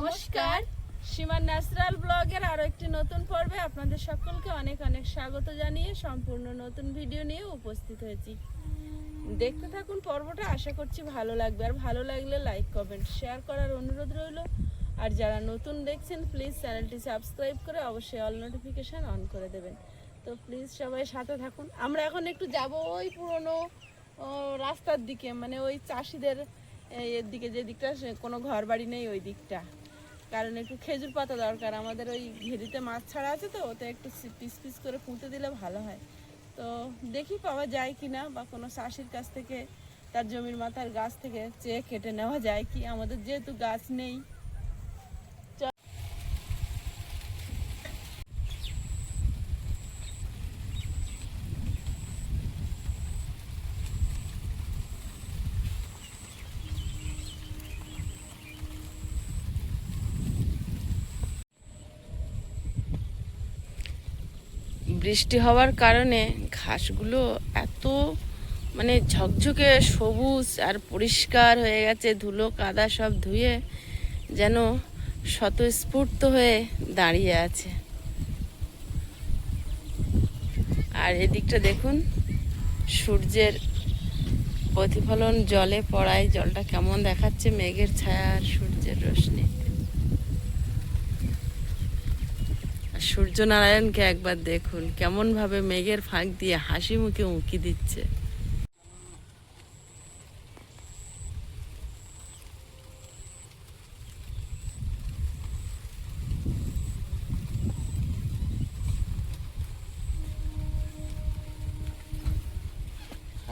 নমস্কার, সীমার ন্যাচারাল ব্লগের আরো একটি নতুন পর্বে আপনাদের সকলকে অনেক অনেক স্বাগত জানিয়ে সম্পূর্ণ নতুন ভিডিও নিয়ে উপস্থিত হয়েছি। দেখতে থাকুন পর্বটা, আশা করছি ভালো লাগবে। আর ভালো লাগলে লাইক কমেন্ট শেয়ার করার অনুরোধ রইল। আর যারা নতুন দেখছেন প্লিজ চ্যানেলটি সাবস্ক্রাইব করে অবশ্যই অল নোটিফিকেশান অন করে দেবেন। তো প্লিজ সবাই সাথে থাকুন। আমরা এখন একটু যাব ওই পুরনো রাস্তার দিকে, মানে ওই চাষিদের এর দিকে, যে দিকটা কোনো ঘর বাড়ি নেই ওই দিকটা। কারণ একটু খেজুর পাতা দরকার, আমাদের ওই ঘেরিতে মাছ ছাড়া আছে, তো ওতে একটু পিস পিস করে পুঁতে দিলে ভালো হয়। তো দেখি পাওয়া যায় কি না, বা কোনো চাষির কাছ থেকে তার জমির মাথার গাছ থেকে চেয়ে কেটে নেওয়া যায় কি। আমাদের যেহেতু গাছ নেই, বৃষ্টি হওয়ার কারণে ঘাসগুলো এত মানে ঝকঝকে সবুজ আর পরিষ্কার হয়ে গেছে, ধুলো কাদা সব ধুয়ে যেন স্বতঃস্ফূর্ত হয়ে দাঁড়িয়ে আছে। আর এদিকটা দেখুন, সূর্যের প্রতিফলন জলে পড়ায় জলটা কেমন দেখাচ্ছে, মেঘের ছায়া আর সূর্যের রোশনি। সূর্যনারায়ণকে একবার দেখুন কেমন ভাবে মেঘের ফাঁক দিয়ে হাসি মুখে উঁকি দিচ্ছে।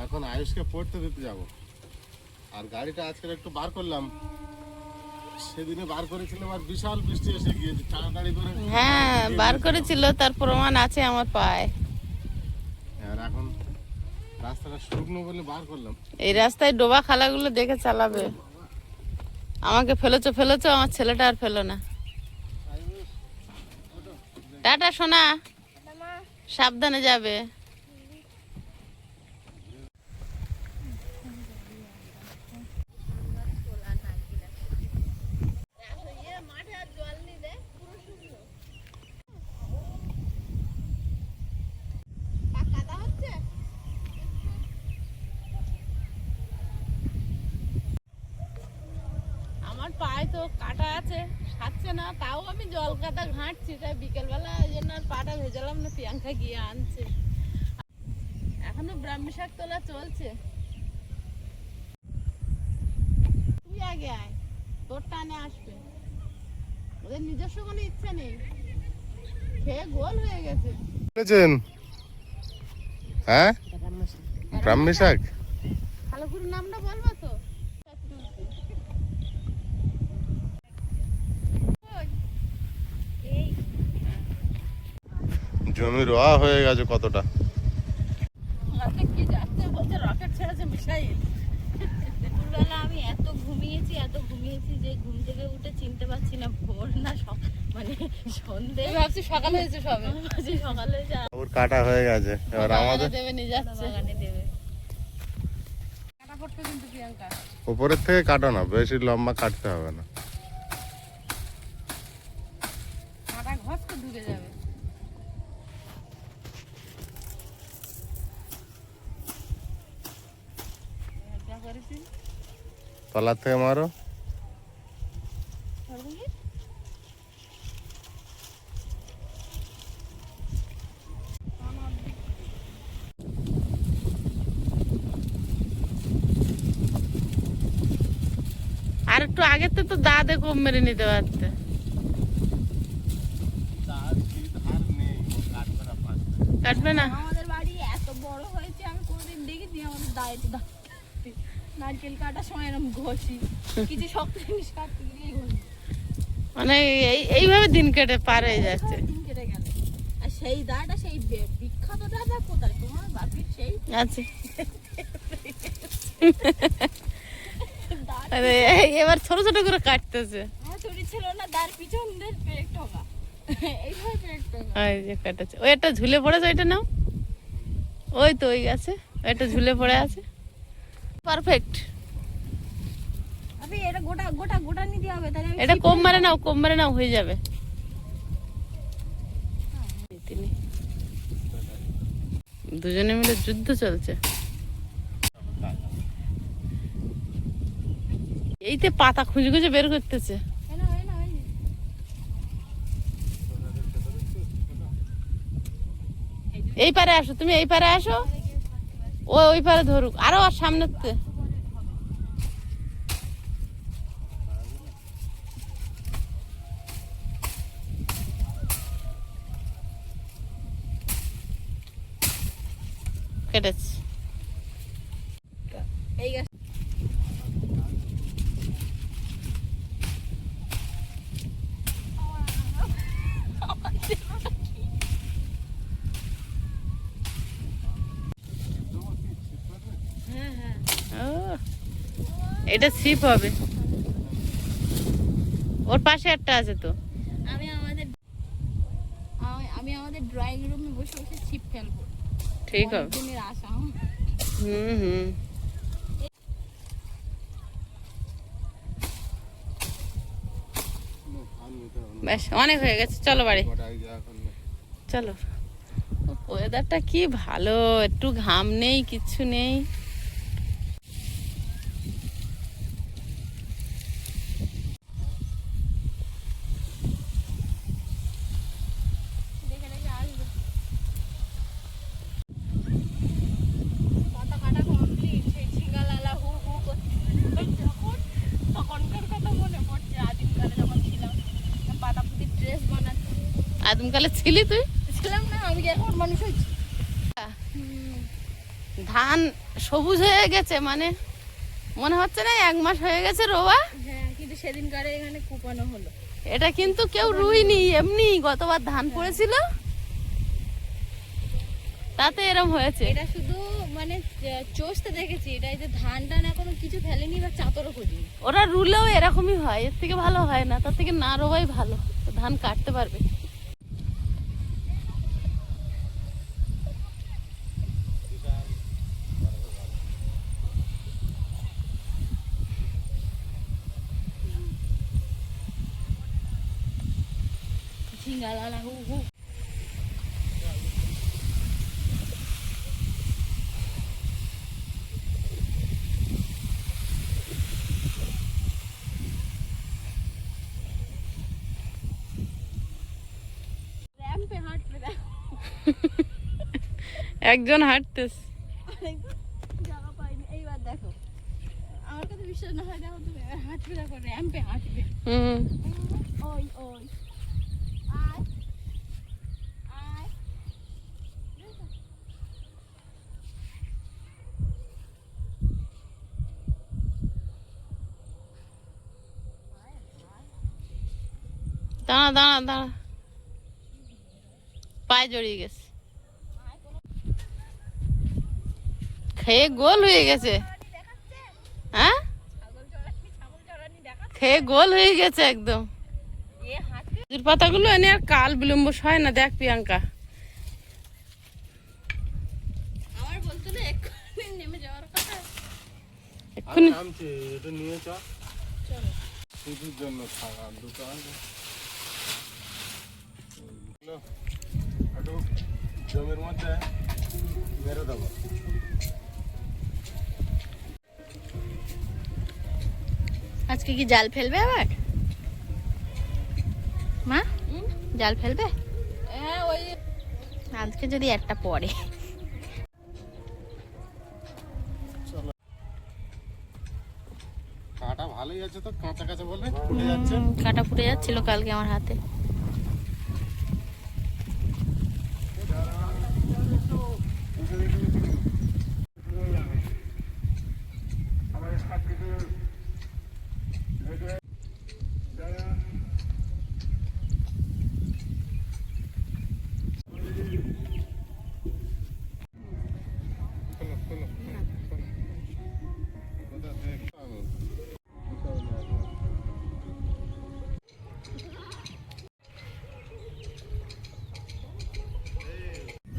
এখন আয়ুষকে পড়তে দিতে যাব, আর গাড়িটা আজকে একটু বার করলাম। সেদিনে বার করেছিলাম আর বিশাল বৃষ্টি এসে গিয়েছে, তাড়াতাড়ি করে। হ্যাঁ, বার করেছিল, তার প্রমাণ আছে আমার পায়ে। আর এখন রাস্তাটা শুকনো বলে বার করলাম। এই রাস্তায় ডোবা খালাগুলো দেখে চালাবে। আমাকে ফেলেছো ফেলেছো, আমার ছেলেটা আর ফেলো না। টাটা সোনা, সাবধানে যাবে। আমার পায়ে তো কাটা আছে, সারছে না, তাও আমি জল কাটা ঘাঁটছি। তাই বিকেলবেলা ওই জন্য আর পাটা ভেজালাম না, প্রিয়াঙ্কা গিয়ে আনছে। এখনো ব্রাহ্মী শাক তোলা চলছে। তুই আগে আয়, তোর টানে আসবে। ওদের নিজস্ব কোনো ইচ্ছা নেই, খেয়ে গোল হয়ে গেছে। বুঝেছেন? হ্যাঁ, ব্রাহ্মী শাক। ভালো করে নামটা বলবো তো। জমি রোয়া হয়ে গেছে কতটা। কি যাচ্ছে বলছে, রকেট ছেড়েছে মিসাইল। দুপুরবেলা আমি এত ঘুমিয়েছি যে ঘুম থেকে উঠে চিনতে পারছি না ভোর না মানে সন্ধে। ভাবছি সকাল হয়েছে, সবে সকাল হয়েছে। ওর কাটা হয়ে গেছে, এবার আমাদের দেবে নিয়ে যাচ্ছে, বাগানে দেবে। কাটা পড়তো কিন্তু প্রিয়াঙ্কা, উপরের থেকে কাটো না, বেশি লম্বা কাটতে হবে না। কাটা ঘষ তো ঢুকে যাবে। যা করেছি তলার থেকে মারো। আর একটু আগে তো দাঁতে কম মেরে নিতে পারতে। কাটবে না। আমাদের বাড়ি এত বড় হয়েছে, আমি কোনোদিন দেখিনি আমাদের দাঁড়িয়ে নারকেল কাটার সময় এরকম ঘষি, কিছু শক্ত জিনিস কাটতে গেলেই ঘষি। মানে এইভাবে দিন কেটে পার হয়ে যাচ্ছে। দিন কেটে গেল। আর সেই দাঁড়টা, সেই বিখ্যাত দাঁড়া কোথায় তোমার বাপির? সেই আছে। এবার ছোট ছোট করে কাটতেছে। আমার চুরি ছিল না, দাঁড় পিছন দিয়ে পেরেক ঠোকা, এইভাবে পেরেক ঠোকা। ওই যে কাটাচ্ছে, ওই একটা ঝুলে পড়েছে, ওইটা নাও। ওই তো ওই গাছে একটা ঝুলে পড়ে আছে, পারফেক্ট। আমি চাপি এটা গোটা গোটা গোটা নিতে হবে, তাহলে আমি এটা কম মারে নাও হয়ে যাবে। দুজনে মিলে যুদ্ধ চলছে। এইতে পাতা খুঁজে খুঁজে বের করতেছে। এই পারে আসো, তুমি এই পারে আসো, ও ওই পারে ধরুক, আরো আর সামনে কেটেছে। এই গাছ ও, এটা ছিপ হবে, ওর পাশে একটা আছে তো। আমি আমাদের ড্রয়িং রুমে বসে বসে ছিপ ফেলবো, ঠিক হবে। দিনের আশা। হুম বেশ অনেক হয়ে গেছে, চলো বাড়ি চলো। ওয়েদারটা কি ভালো, একটু ঘাম নেই, কিচ্ছু নেই। দেখে দেখে আসবে। পাতা কাটা কমপ্লিট, সেই ঝিঙ্গালালা হু হু করছে। তখনকার কথা মনে পড়ছে, আদিমকালে যখন ছিলাম, পাতা পুঁতির ড্রেস বানাচ্ছি। আদমকালে ছিলি তুই? ছিলাম না, আমি কি এখন মানুষ হয়েছি? ধান সবুজ হয়ে গেছে, মানে মনে হচ্ছে না 1 মাস হয়ে গেছে রোয়া। হ্যাঁ, কিন্তু সেদিনকারে এখানে কুপানো হলো। এটা কিন্তু কেউ রুইনি, এমনি গতবার ধান পড়েছিল তাতে এরম হয়েছে। এটা শুধু মানে চষতে দেখেছি, এটা এই যে ধান টান এখনো কিছু ফেলেনি বা চাতরও করিনি। ওরা রুলেও এরকমই হয়, এর থেকে ভালো হয় না, তার থেকে না রোয়াই ভালো, তো ধান কাটতে পারবে। ঝিঙ্গালালা হু হু। র্যাম্পে হাঁটবে দেখো, একজন হাঁটতেছে। জায়গা পাইনি। এইবার দেখো, আমার কথা বিশ্বাস না হয়, দেখো তুমি হাঁটবে, দেখো র্যাম্পে হাঁটবে। হুম ওই ওই আয় আয়। দাঁড়া দাঁড়া দাঁড়া, পায়ে জড়িয়ে গেছে, খেয়ে গোল হয়ে গেছে। হ্যাঁ, খেয়ে গোল হয়ে গেছে একদম। খেজুর পাতাগুলো এনে আর কাল বিলম্ব হয় না, দেখ প্রিয়াঙ্কা। আমার বলতো না এক্ষুনি নেমে যাওয়ার কথা। এক্ষুনি নামছে, এটা নিয়ে চল। শুধুর জন্য থাকা দুটো আছে। একটু জমির মধ্যে মেরে দেবো। আজকে কি জাল ফেলবে আবার মা? জাল ফেলবে? হ্যাঁ, ওই আজকে যদি একটা পড়ে। কাঁটা ভালোই আছে তো, কাঁচা কাঁচা বলে ফুটে যাচ্ছে। কাটা ফুটে যাচ্ছিল কালকে আমার হাতে।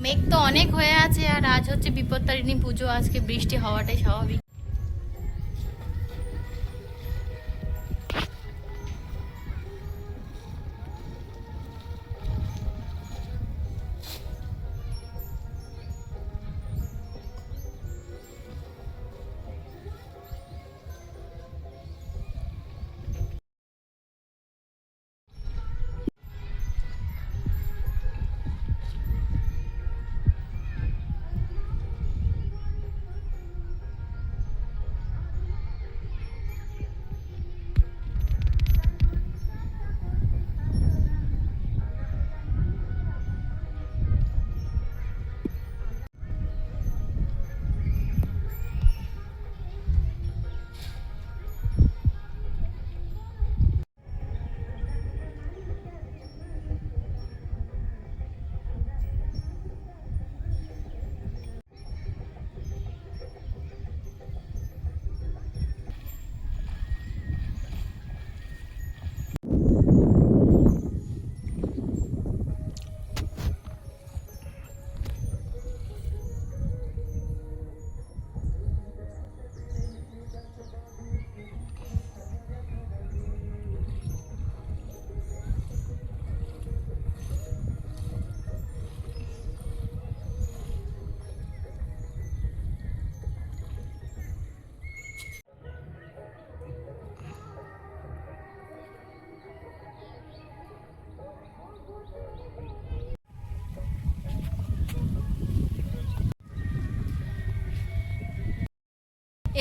মেঘ তো অনেক হয়ে আছে, আর আজ হচ্ছে বিপত্তারিণী পুজো, আজকে বৃষ্টি হওয়াটাই স্বাভাবিক।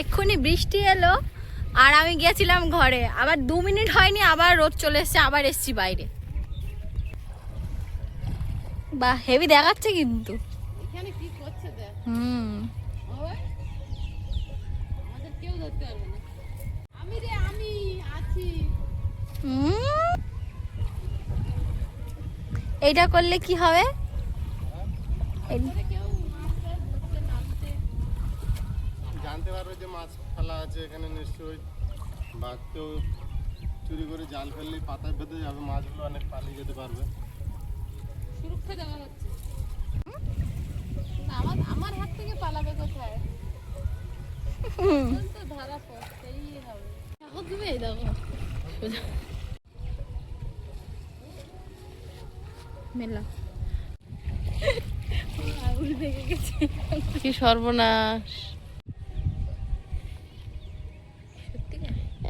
এক্ষুনি বৃষ্টি এলো আর আমি গেছিলাম ঘরে, আবার 2 মিনিট হয়নি আবার রোদ চলে এসেছে, আবার এসছি বাইরে। বাহ, হেভি দেখাচ্ছে কিন্তু। এখানে কি করছে দেখ। হুম, ওই আমাদের কেউ ধরতে পারবে না। আমি আছি। এইটা করলে কি হবে? কেউ মাছ টাছ ধরতে নামতে জানতে পারবে যে মাছ ফেলা আছে এখানে নিশ্চয়ই, বা কেউ চুরি করে জাল ফেললেই পাতায় বেঁধে যাবে, মাছগুলো অনেক পালিয়ে যেতে পারবে। সুরক্ষা দেওয়া হচ্ছে না, আমার হাত থেকে পালাবে কোথায়? তো ধরা পড়তেই হবে। এখন তুমি এই দেখো মেলা আঙুল ভেঙে গেছে। কি সর্বনাশ।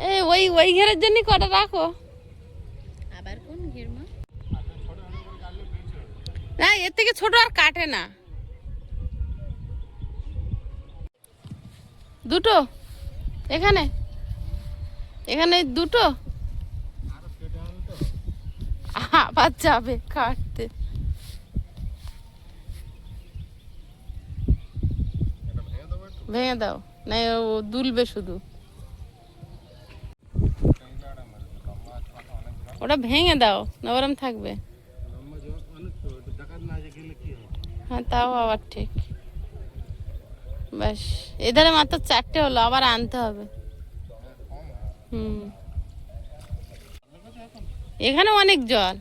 এই ওই ঘেরের জন্য কটা রাখো। আবার কোন ঘের মা? না, এর থেকে ছোট আর কাটে না। দুটো এখানে এখানে দুটো আবার যাবে কাটতে। ভেঙে দাও, না ও দুলবে শুধু। ওটা ভেঙে দাও না, ওরম থাকবে। হ্যাঁ, তাও আবার ঠিক। ব্যাস, এধারে মাত্র 4টে হলো, আবার আনতে হবে। হুম, এখানে অনেক জল।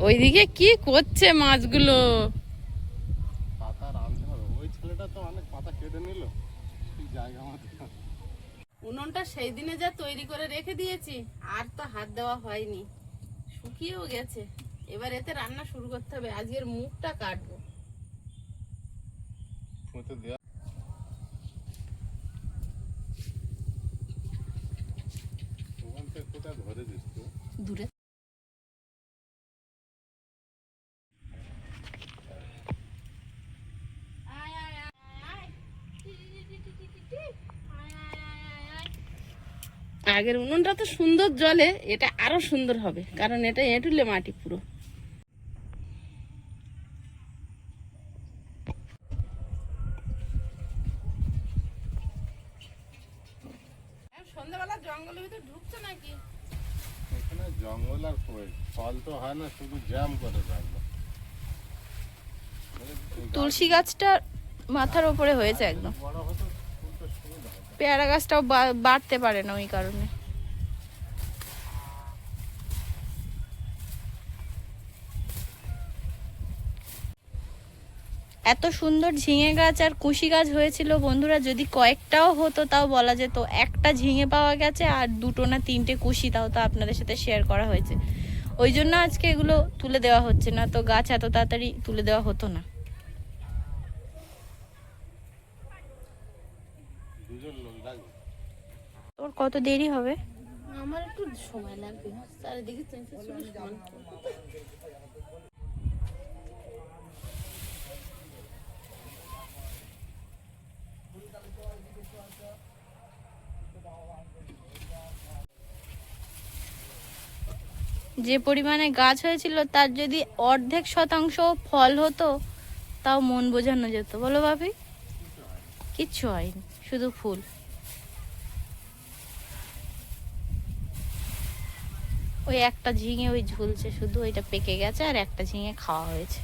ওইদিকে কি করছে মাছগুলো? পাতা রাঁধতে হবে। ওই ছেলেটা তো অনেক পাতা কেটে নিল ঠিক জায়গা মতো। উনুনটা সেই দিনে যা তৈরি করে রেখে দিয়েছি, আর তো হাত দেওয়া হয়নি, শুকিয়েও গেছে। এবার এতে রান্না শুরু করতে হবে। আজকের মুখটা কাটবো। ফুটে দেওয়া ওখান থেকে কোথায় ধরে দিস তো। দূরে আগের উনুনটা তো সুন্দর জলে, এটা আরো সুন্দর হবে, কারণ এটা এঁটুলে মাটি পুরো। সন্ধ্যাবেলা জঙ্গলের ভিতরে ঢুকছো নাকি? এখানে জঙ্গল আর কই, ফল তো হয় না, শুধু জ্যাম করে রাখবো। তুলসী গাছটা মাথার উপরে হয়েছে একদম। বড় হতো খুব সুবিধা হতো। পেয়ারা গাছটাও বাড়তে পারে না ওই কারণে। এত সুন্দর ঝিঙে গাছ আর কুশি গাছ হয়েছিল বন্ধুরা, যদি কয়েকটাও হতো তাও বলা যেত। একটা ঝিঙে পাওয়া গেছে আর 2টো না 3টে কুশি, তাও তো আপনাদের সাথে শেয়ার করা হয়েছে। ওই জন্য আজকে এগুলো তুলে দেওয়া হচ্ছে না, তো গাছ এত তাড়াতাড়ি তুলে দেওয়া হতো না। দুজন লোক লাগবে। তোর কত দেরি হবে? আমার একটু সময় লাগবে, চারিদিকে চেঞ্জেস সমান। যে পরিমাণে গাছ হয়েছিল তার যদি অর্ধেক শতাংশ ফল হতো তাও মন বোঝানো যেত, বলো ভাবি? কিচ্ছু হয়নি, শুধু ফুল। ওই একটা ঝিঙে ওই ঝুলছে শুধু, ওইটা পেকে গেছে, আর একটা ঝিঙে খাওয়া হয়েছে।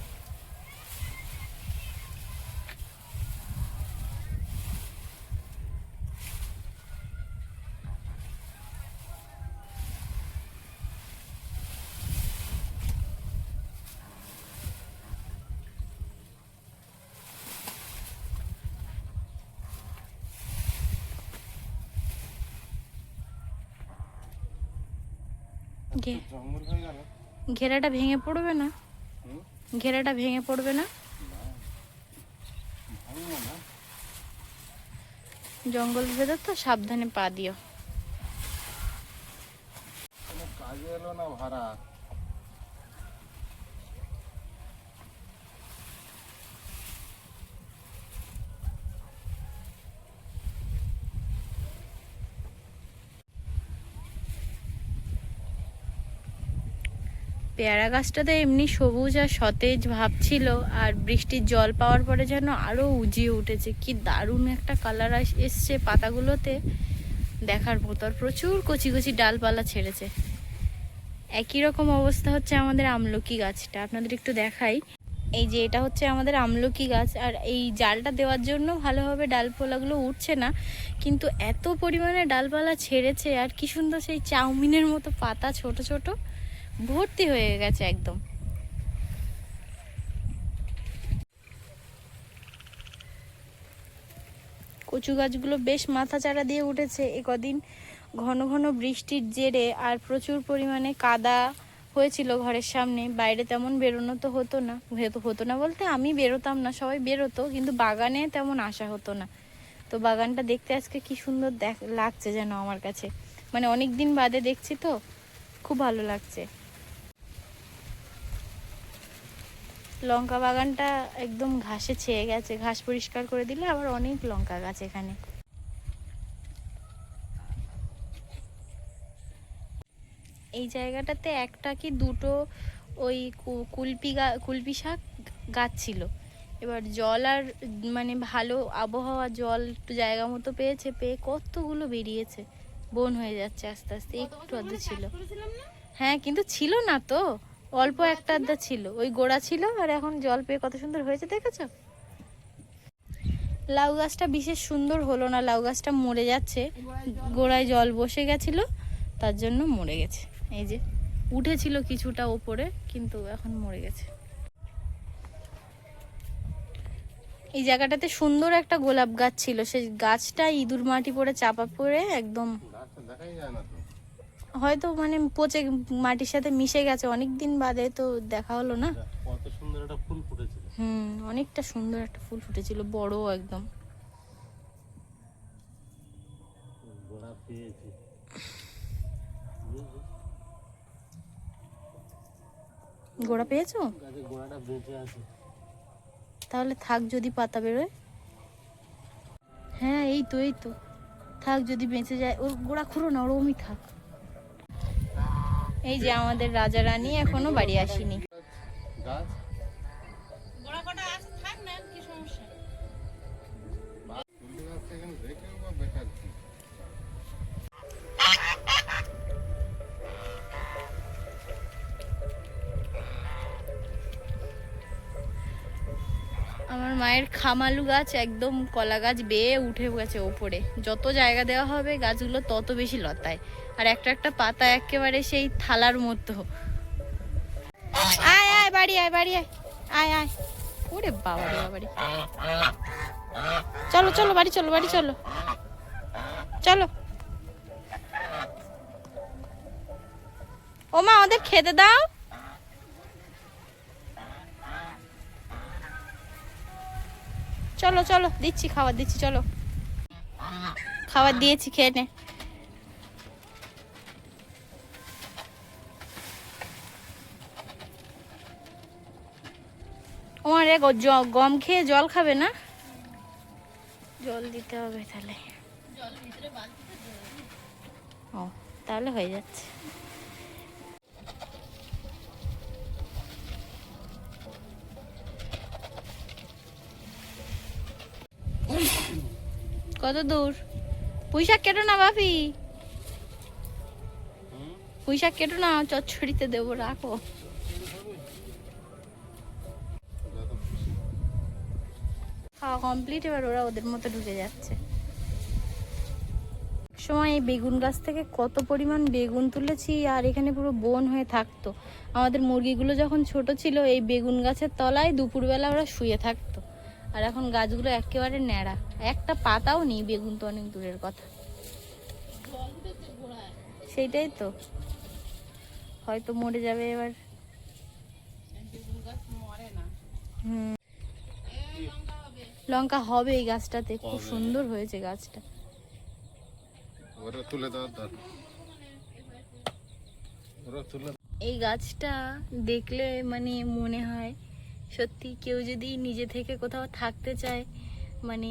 জঙ্গল হয়ে গেল। ঘেরাটা ভেঙে পড়বে না? ঘেরাটা ভেঙে পড়বে না? ভাঙবো না। জঙ্গল ভেতর তো, সাবধানে পা দিও। কোনো কাজে এলো না ভাড়া। পেয়ারা গাছটাতে এমনি সবুজ আর সতেজ ভাব ছিল, আর বৃষ্টির জল পাওয়ার পরে যেন আরো উজিয়ে উঠেছে। কি দারুণ একটা কালার এসছে পাতাগুলোতে, দেখার মতো। আর প্রচুর কচি কচি ডালপালা ছেড়েছে। একই রকম অবস্থা হচ্ছে আমাদের আমলকি গাছটা, আপনাদের একটু দেখাই। এই যে এটা হচ্ছে আমাদের আমলকি গাছ, আর এই জালটা দেওয়ার জন্য ভালোভাবে ডালপালাগুলো উঠছে না, কিন্তু এত পরিমাণে ডালপালা ছেড়েছে। আর কি সুন্দর সেই চাউমিনের মতো পাতা, ছোট ছোট, ভর্তি হয়ে গেছে একদম। কচু গাছগুলো বেশ মাথা চারা দিয়ে উঠেছে এ কদিন। ঘন ঘন বৃষ্টির জেরে আর প্রচুর পরিমাণে কাদা হয়েছিল ঘরের সামনে, বাইরে তেমন বেরোনো তো হতো না বলতে আমি বেরোতাম না, সবাই বেরোতো, কিন্তু বাগানে তেমন আসা হতো না। তো বাগানটা দেখতে আজকে কি সুন্দর লাগছে যেন আমার কাছে, মানে অনেক দিন বাদে দেখছি তো, খুব ভালো লাগছে। লঙ্কা বাগানটা একদম ঘাসে ছেয়ে গেছে, ঘাস পরিষ্কার করে দিলে আবার অনেক লঙ্কা গাছ এখানে। এই জায়গাটাতে একটা কি দুটো ওই কুলপি শাক গাছ ছিল। এবার জল আর মানে ভালো আবহাওয়া, জল একটু জায়গা মতো পেয়েছে, পেয়ে কতগুলো বেরিয়েছে, বন হয়ে যাচ্ছে আস্তে আস্তে। একটু আধা ছিল, হ্যাঁ, কিন্তু ছিল না তো, অল্প একটা আধা ছিল, ওই গোড়া ছিল। আর এখন জল পেয়ে কত সুন্দর হয়েছে, দেখেছো? লাউ গাছটা বিশেষ সুন্দর হলো না, লাউ গাছটা মরে যাচ্ছে, গোড়ায় জল বসে গেছিল, তার জন্য মরে গেছে। এই যে উঠেছিল কিছুটা ওপরে, কিন্তু এখন মরে গেছে। এই জায়গাটাতে সুন্দর একটা গোলাপ গাছ ছিল, সেই গাছটা ইঁদুর মাটি পড়ে চাপা পড়ে একদম, হয়তো মানে পচে মাটির সাথে মিশে গেছে, অনেক দিন বাদে তো দেখা হলো না। কত সুন্দর একটা ফুল ফুটেছিল। অনেকটা সুন্দর একটা ফুল ফুটেছিল, বড় একদম। গোড়া পেয়েছি, গোড়া পেয়েছো? গোড়াটা বেঁচে আছে, তাহলে থাক যদি পাতা বেরোয়। হ্যাঁ, এই তো থাক, যদি বেঁচে যায়। ওর গোড়া খুঁড়ো না, ওরমই থাক। এই যে আমাদের রাজা রানী এখনো বাড়ি আসেনি। গাছ গোড়া কটা আছে, থাক না, কি সমস্যা? তুলতে গাছটা এখানে রেখেও বা বেকার কি? আমার মায়ের খামালু গাছ একদম কলা গাছ বেয়ে উঠে গেছে ওপরে, যত জায়গা দেওয়া হবে গাছগুলো তত বেশি লতায়, আর একটা একটা পাতা একেবারে সেই থালার মতো। আয় আয় বাড়ি আয়, বাড়ি আয়, আয় আয়। ওরে বাবা রে বাবা রে, চলো চলো বাড়ি চলো, বাড়ি চলো, চলো। ও মা, ওদের খেতে দাও। চলো চলো, দিচ্ছি, খাবার দিচ্ছি, চলো, খাবার দিয়েছি, খেয়ে নে। ওমার গম খেয়ে জল খাবে না, জল দিতে হবে তাহলে। ও, তাহলে হয়ে যাচ্ছে। কত দূর? পুঁইশাক কেটো না বাপি, পুঁইশাক কেটো না, চচ্চড়িতে দেবো, রাখো। খাওয়া কমপ্লিট, এবার ওরা ওদের মতো ঢুকে যাচ্ছে। সময় এই বেগুন গাছ থেকে কত পরিমাণ বেগুন তুলেছি, আর এখানে পুরো বন হয়ে থাকতো। আমাদের মুরগিগুলো যখন ছোট ছিল, এই বেগুন গাছের তলায় দুপুরবেলা ওরা শুয়ে থাকতো, আর এখন গাছগুলো একেবারে ন্যাড়া, একটা পাতাও নেই, বেগুন তো অনেক দূরের কথা। সেইটাই তো, হয়তো মরে যাবে এবার। লঙ্কা হবে এই গাছটাতে, খুব সুন্দর হয়েছে গাছটা। এই গাছটা দেখলে মানে মনে হয় সত্যি কেউ যদি নিজে থেকে কোথাও থাকতে চায়, মানে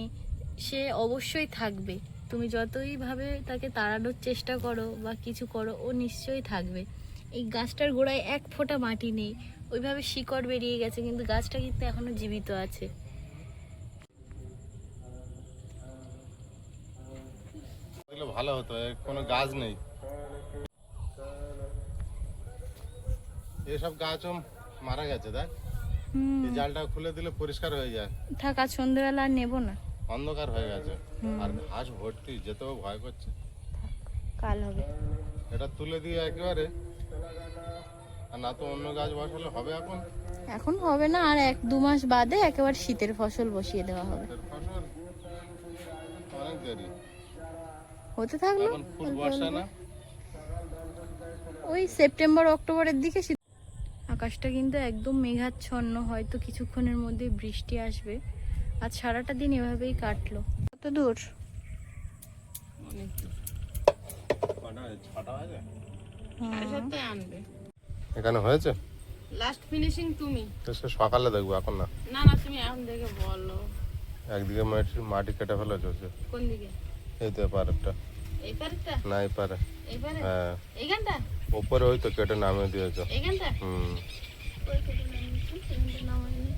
সে অবশ্যই থাকবে। তুমি যতই ভাবে তাকে তাড়ানোর চেষ্টা করো বা কিছু করো, ও নিশ্চয়ই থাকবে। এই গাছটার গোড়ায় এক ফোঁটা মাটি নেই, ওইভাবে শিকড় বেরিয়ে গেছে, কিন্তু গাছটা কিন্তু এখনো জীবিত আছে। এগুলো ভালো হতো, এর কোনো গাছ নেই। এসব গাছও মারা গেছে, দেখ এই জালটা খুলে দিলে পরিষ্কার হয়ে যায়। থাক, আজ সন্ধ্যেবেলা আর নেবো না, অন্ধকার হয়ে গেছে আর ঘাস ভর্তি, যেতেও ভয় করছে। কাল হবে। এটা তুলে দিয়ে একেবারে, আর না তো অন্য গাছ বসালে হবে। এখন হবে না, আর 1-2 মাস বাদে একেবারে শীতের ফসল বসিয়ে দেওয়া হবে। এর ফসল অনেক দেরি, হতে থাকলো, এখন ফুল বর্ষা না। ওই সেপ্টেম্বর অক্টোবরের দিকে আকাশটা কিন্তু একদম মেঘাচ্ছন্ন, হয়তো কিছুক্ষণের মধ্যে বৃষ্টি আসবে। আজ সারাটা দিন এভাবেই কাটলো। কত দূর? আনবে এখানে হয়েছে, লাস্ট ফিনিশিং তুমি। তো সে সকালে দেখবো, এখন না। না না, তুমি এখন দেখে বলো। একদিকে মাটি কেটে ফেলেছে, কোন দিকে? এই তো পারেরটা, এই পারেরটা? না এই পারে। এই পারে? হ্যাঁ, এইখানটা? উপরে ওই তো কেটে নামিয়ে দিয়েছো। এইখানটা? হুম, ওই কেটে নামিয়েছি, এইখানটা নামাইনি।